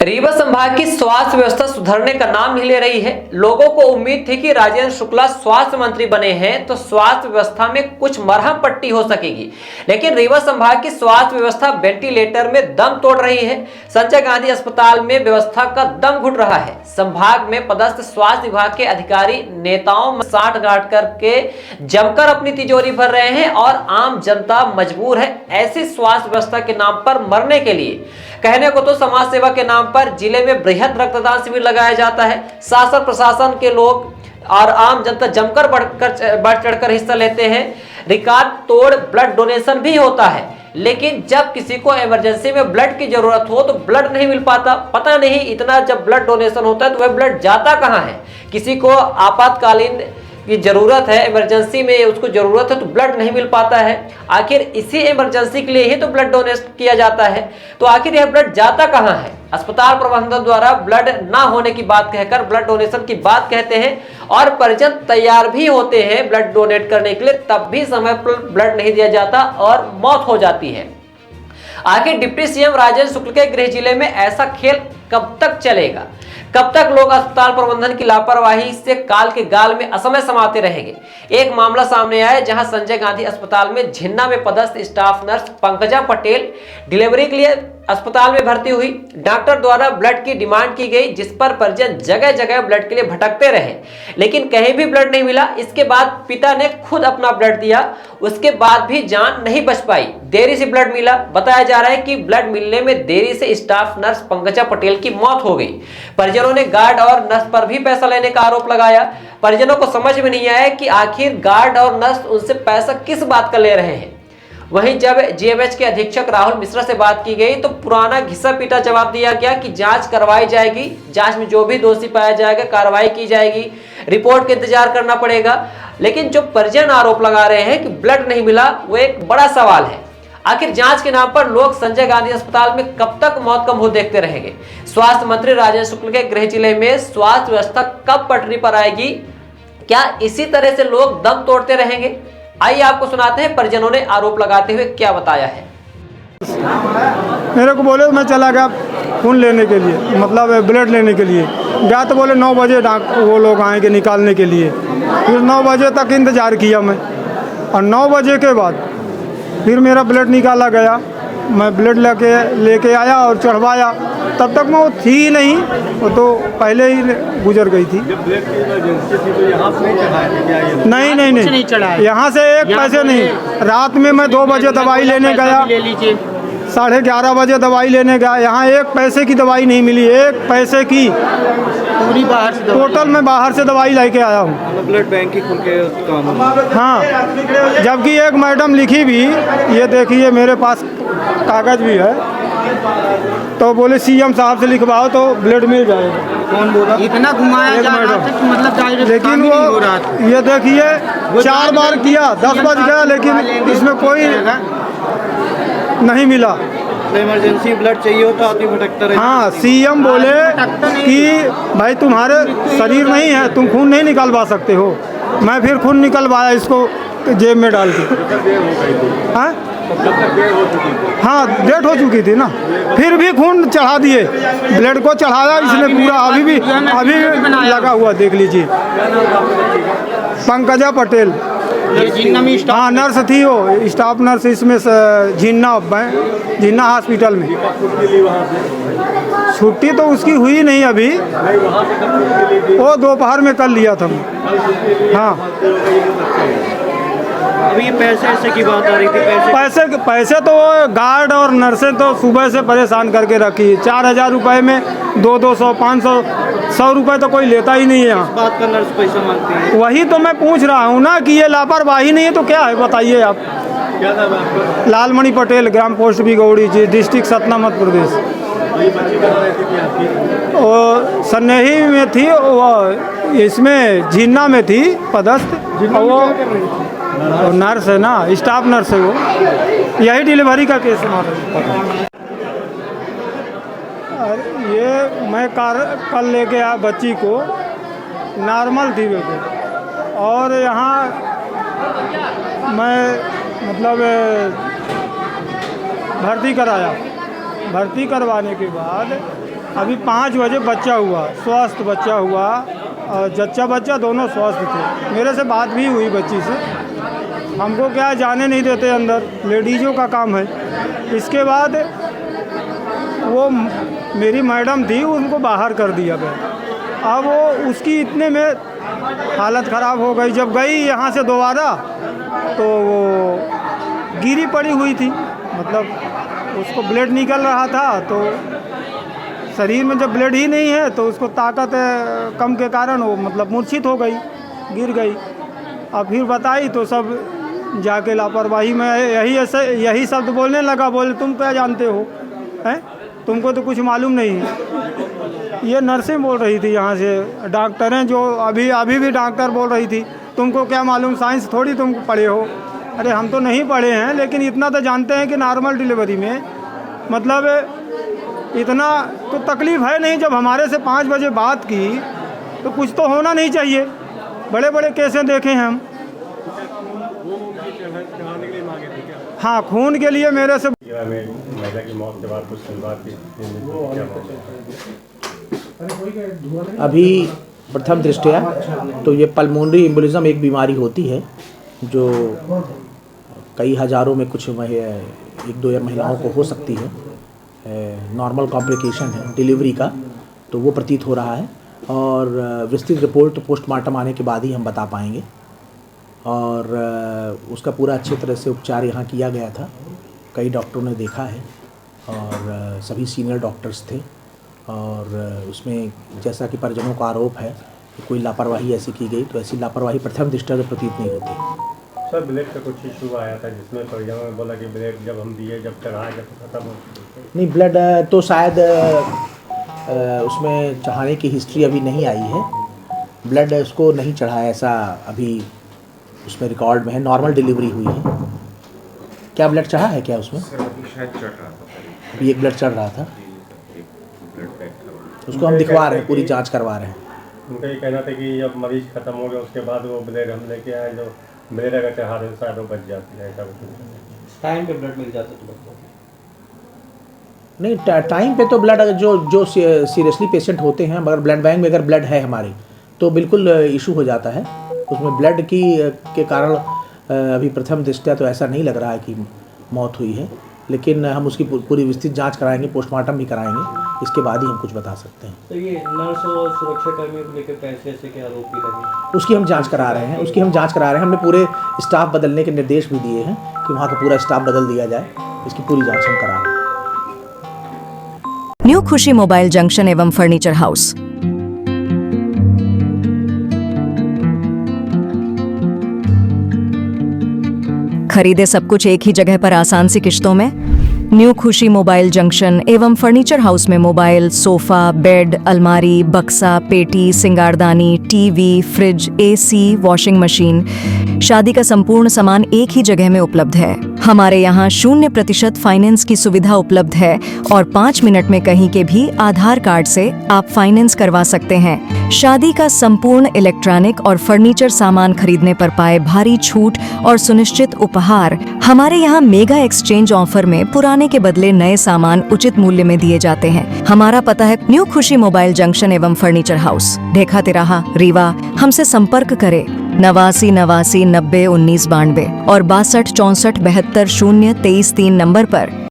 रीवा संभाग की स्वास्थ्य व्यवस्था सुधरने का नाम नहीं ले रही है। लोगों को उम्मीद थी कि राजेंद्र शुक्ला स्वास्थ्य मंत्री बने हैं तो स्वास्थ्य व्यवस्था में कुछ मरहम पट्टी हो सकेगी, लेकिन रीवा संभाग की स्वास्थ्य व्यवस्था वेंटिलेटर में दम तोड़ रही है। संजय गांधी अस्पताल में व्यवस्था का दम घुट रहा है। संभाग में पदस्थ स्वास्थ्य विभाग के अधिकारी नेताओं में साठ गांठ करके जमकर अपनी तिजोरी भर रहे हैं और आम जनता मजबूर है ऐसी स्वास्थ्य व्यवस्था के नाम पर मरने के लिए। कहने को तो समाज सेवा के नाम पर जिले में बृहद रक्तदान शिविर लगाया जाता है। शासन प्रशासन के लोग और आम जनता जमकर बढ़ चढ़कर हिस्सा लेते हैं। रिकॉर्ड तोड़ ब्लड डोनेशन भी होता है, लेकिन जब किसी को इमरजेंसी में ब्लड की जरूरत हो तो ब्लड नहीं मिल पाता। पता नहीं इतना जब ब्लड डोनेशन होता है तो वह ब्लड जाता कहाँ है। किसी को आपातकालीन की जरूरत है, इमरजेंसी में उसको जरूरत है तो ब्लड नहीं मिल पाता है। आखिर इसी इमरजेंसी के लिए ही तो ब्लड डोनेट किया जाता है, तो आखिर यह ब्लड जाता कहां है। अस्पताल प्रबंधन द्वारा ब्लड ना होने की बात कहकर ब्लड डोनेशन की बात कहते हैं और परिजन तैयार भी होते हैं ब्लड डोनेट करने के लिए, तब भी समय पर ब्लड नहीं दिया जाता और मौत हो जाती है। आखिर डिप्टी सीएम राजेंद्र शुक्ला के गृह जिले में ऐसा खेल कब तक चलेगा? कब तक लोग अस्पताल प्रबंधन की लापरवाही से काल के गाल में असमय समाते रहेंगे? एक मामला सामने आया जहां संजय गांधी अस्पताल में झिन्ना में पदस्थ staff nurse Pankaja Patel delivery के लिए अस्पताल में भर्ती हुई। डॉक्टर द्वारा ब्लड की डिमांड की गई, जिस पर परिजन जगह जगह ब्लड के लिए भटकते रहे, लेकिन कहीं भी ब्लड नहीं मिला। इसके बाद पिता ने खुद अपना ब्लड दिया, उसके बाद भी जान नहीं बच पाई। देरी से ब्लड मिला। बताया जा रहा है कि ब्लड मिलने में देरी से स्टाफ नर्स पंकजा पटेल की मौत हो गई। परिजनों ने गार्ड और नर्स पर भी पैसा लेने का आरोप लगाया। परिजनों को समझ में नहीं आया कि आखिर गार्ड और नर्स उनसे पैसा किस बात का ले रहे हैं। वहीं जब जीएमएच के अधीक्षक राहुल मिश्रा से बात की गई तो पुराना घिसा पीटा जवाब दिया गया कि जांच करवाई जाएगी, जांच में जो भी दोषी पाया जाएगा कार्रवाई की जाएगी, रिपोर्ट का इंतजार करना पड़ेगा। लेकिन जो परिजन आरोप लगा रहे हैं कि ब्लड नहीं मिला, वो एक बड़ा सवाल है। आखिर जांच के नाम पर लोग संजय गांधी अस्पताल में कब तक मौत का मुंह देखते रहेंगे? स्वास्थ्य मंत्री राजेंद्र शुक्ला के गृह जिले में स्वास्थ्य व्यवस्था कब पटरी पर आएगी? क्या इसी तरह से लोग दम तोड़ते रहेंगे? आइए आपको सुनाते हैं परिजनों ने आरोप लगाते हुए क्या बताया है। मेरे को बोले मैं चला गया खून लेने के लिए, मतलब ब्लड लेने के लिए गया, तो बोले 9 बजे वो लोग आएंगे निकालने के लिए। फिर 9 बजे तक इंतज़ार किया मैं, और 9 बजे के बाद फिर मेरा ब्लड निकाला गया। मैं ब्लड लेके आया और चढ़वाया, तब तक मैं वो थी ही नहीं, वो तो पहले ही गुजर गई थी। जब ब्लड की इमरजेंसी थी तो यहाँ पे नहीं चढ़ाया था क्या? नहीं, यहाँ से एक पैसे नहीं। रात में मैं 2 बजे दवाई लेने गया, 11:30 बजे दवाई लेने गया, यहाँ 1 पैसे की दवाई नहीं मिली। 1 पैसे की पूरी बाहर से टोटल मैं बाहर से दवाई लेके आया हूँ। ब्लड बैंक की खुल के काम। हाँ, जबकि एक मैडम लिखी भी, ये देखिए मेरे पास कागज़ भी है, तो बोले सीएम साहब से लिखवाओ तो ब्लड मिल जाएगा। कौन बोला? इतना घुमाया जा रहा था कि मतलब लेकिन वो ये देखिए 4 बार किया, 10 बज गया, लेकिन इसमें कोई नहीं मिला। इमरजेंसी ब्लड चाहिए हो तो आदमी भटकता रहे। हाँ, सीएम बोले कि भाई तुम्हारे शरीर नहीं है, तुम खून नहीं निकलवा सकते हो। मैं फिर खून निकलवाया इसको जेब में डाल के। हाँ हाँ, डेट हो चुकी थी ना, फिर भी खून चढ़ा दिए। ब्लड को चढ़ाया इसने पूरा, अभी भी लगा हुआ, देख लीजिए। पंकजा पटेल, हाँ नर्स थी, वो स्टाफ नर्स इसमें झिन्ना हॉस्पिटल में। छुट्टी तो उसकी हुई नहीं अभी, वो दोपहर में कर लिया था। हाँ, अभी ये पैसे की बात आ रही थी। पैसे तो गार्ड और नर्सें तो सुबह से परेशान करके रखी। 4000 रुपये में 200, 500, 100 रुपये तो कोई लेता ही नहीं है यहाँ। बात का नर्स पैसा मांगती है। वही तो मैं पूछ रहा हूँ ना कि ये लापरवाही नहीं है तो क्या है, बताइए आप। क्या नाम है आपका? लालमणि पटेल, ग्राम पोस्ट बिगौड़ी जी, डिस्ट्रिक्ट सतना मध्य प्रदेश। वो सन्नेही में थी, वो इसमें झिन्ना में थी पदस्थ, वो नर्स है ना, स्टाफ नर्स है वो। यही डिलीवरी का केस है। ये मैं कल लेके आया बच्ची को, नॉर्मल थी बिल्कुल, और यहाँ मैं मतलब भर्ती कराया। भर्ती करवाने के बाद अभी 5 बजे बच्चा हुआ, स्वस्थ बच्चा हुआ, और जच्चा बच्चा दोनों स्वस्थ थे। मेरे से बात भी हुई बच्ची से। हमको क्या जाने नहीं देते अंदर, लेडीज़ों का काम है। इसके बाद वो मेरी मैडम थी, उनको बाहर कर दिया गया। अब वो उसकी इतने में हालत ख़राब हो गई। जब गई यहाँ से दोबारा तो वो गिरी पड़ी हुई थी, मतलब उसको ब्लड निकल रहा था। तो शरीर में जब ब्लड ही नहीं है तो उसको ताकत कम के कारण वो मतलब मूर्छित हो गई, गिर गई। अब फिर बताई तो सब जाके लापरवाही में यही शब्द बोलने लगा। बोले तुम क्या जानते हो, हैं, तुमको तो कुछ मालूम नहीं है। ये नर्सें बोल रही थी यहाँ से, डॉक्टरें जो अभी भी डॉक्टर बोल रही थी तुमको क्या मालूम, साइंस थोड़ी तुम पढ़े हो। अरे हम तो नहीं पढ़े हैं, लेकिन इतना तो जानते हैं कि नॉर्मल डिलीवरी में मतलब इतना तो तकलीफ़ है नहीं। जब हमारे से 5 बजे बात की तो कुछ तो होना नहीं चाहिए। बड़े बड़े केसें देखे हैं हम। हाँ, खून के लिए मेरे से महिला की मौत के बाद कुछ शुरुआत की। अभी प्रथम दृष्टया तो ये पल्मोनरी एम्बोलिज्म एक बीमारी होती है जो कई हज़ारों में कुछ 1-2 या महिलाओं को हो सकती है। नॉर्मल कॉम्प्लिकेशन है डिलीवरी का, तो वो प्रतीत हो रहा है। और विस्तृत रिपोर्ट पोस्टमार्टम आने के बाद ही हम बता पाएंगे। और उसका पूरा अच्छी तरह से उपचार यहाँ किया गया था, कई डॉक्टरों ने देखा है और सभी सीनियर डॉक्टर्स थे। और उसमें जैसा कि परिजनों का आरोप है कि कोई लापरवाही ऐसी की गई, तो ऐसी लापरवाही प्रथम दृष्टया से प्रतीत नहीं होती। सर, ब्लेड का कुछ इशू आया था जिसमें परिजनों ने बोला कि ब्लेड जब हम दिए, जब चढ़ाए, जब खत्म हो। नहीं, ब्लड तो शायद उसमें चढ़ाने की हिस्ट्री अभी नहीं आई है। ब्लड उसको नहीं चढ़ाया ऐसा अभी उसमें रिकॉर्ड में है। नॉर्मल डिलीवरी हुई है। क्या ब्लड चढ़ा है क्या उसमें? शायद चढ़ रहा था। अभी एक ब्लड चढ़ रहा था, ब्लड पैक था। उसको हम दिखवा रहे हैं, पूरी जांच करवा रहे हैं। उनका ये कहना था कि जब मरीज खत्म हो गया उसके बाद वो ब्लेड हम लेके आए, जो ब्लेड अगर चढ़ा दें शायद वो बच जाती है। ऐसा कुछ टाइम पे ब्लड मिल जाता तो नहीं, टाइम पे तो ब्लड जो सीरियसली पेशेंट होते हैं, मगर ब्लड बैंक में अगर ब्लड है हमारे तो बिल्कुल इशू हो जाता है। उसमें ब्लड के कारण अभी प्रथम दृष्टया तो ऐसा नहीं लग रहा है कि मौत हुई है, लेकिन हम उसकी पूरी विस्तृत जांच कराएंगे, पोस्टमार्टम भी कराएंगे, इसके बाद ही हम कुछ बता सकते हैं। तो ये नर्स और सुरक्षा कर्मियों को लेकर पैसे ऐसे के आरोप भी लगे? उसकी हम जांच करा रहे हैं। हमने पूरे स्टाफ बदलने के निर्देश भी दिए हैं कि वहाँ का पूरा स्टाफ बदल दिया जाए। इसकी पूरी जांच हम करा रहे हैं। न्यू खुशी मोबाइल जंक्शन एवं फर्नीचर हाउस। खरीदे सब कुछ एक ही जगह पर आसान सी किश्तों में। न्यू खुशी मोबाइल जंक्शन एवं फर्नीचर हाउस में मोबाइल, सोफा, बेड, अलमारी, बक्सा, पेटी, सिंगारदानी, TV, fridge, AC, washing machine, शादी का संपूर्ण सामान एक ही जगह में उपलब्ध है। हमारे यहाँ 0% फाइनेंस की सुविधा उपलब्ध है और 5 मिनट में कहीं के भी आधार कार्ड से आप फाइनेंस करवा सकते हैं। शादी का संपूर्ण इलेक्ट्रॉनिक और फर्नीचर सामान खरीदने पर पाए भारी छूट और सुनिश्चित उपहार। हमारे यहाँ मेगा एक्सचेंज ऑफर में पुराने के बदले नए सामान उचित मूल्य में दिए जाते हैं। हमारा पता है न्यू खुशी मोबाइल जंक्शन एवं फर्नीचर हाउस, ढेखा तिराहा, रीवा। हमसे संपर्क करें 89 89 90 19 92 और 62 64 72 0 23 3 नंबर पर।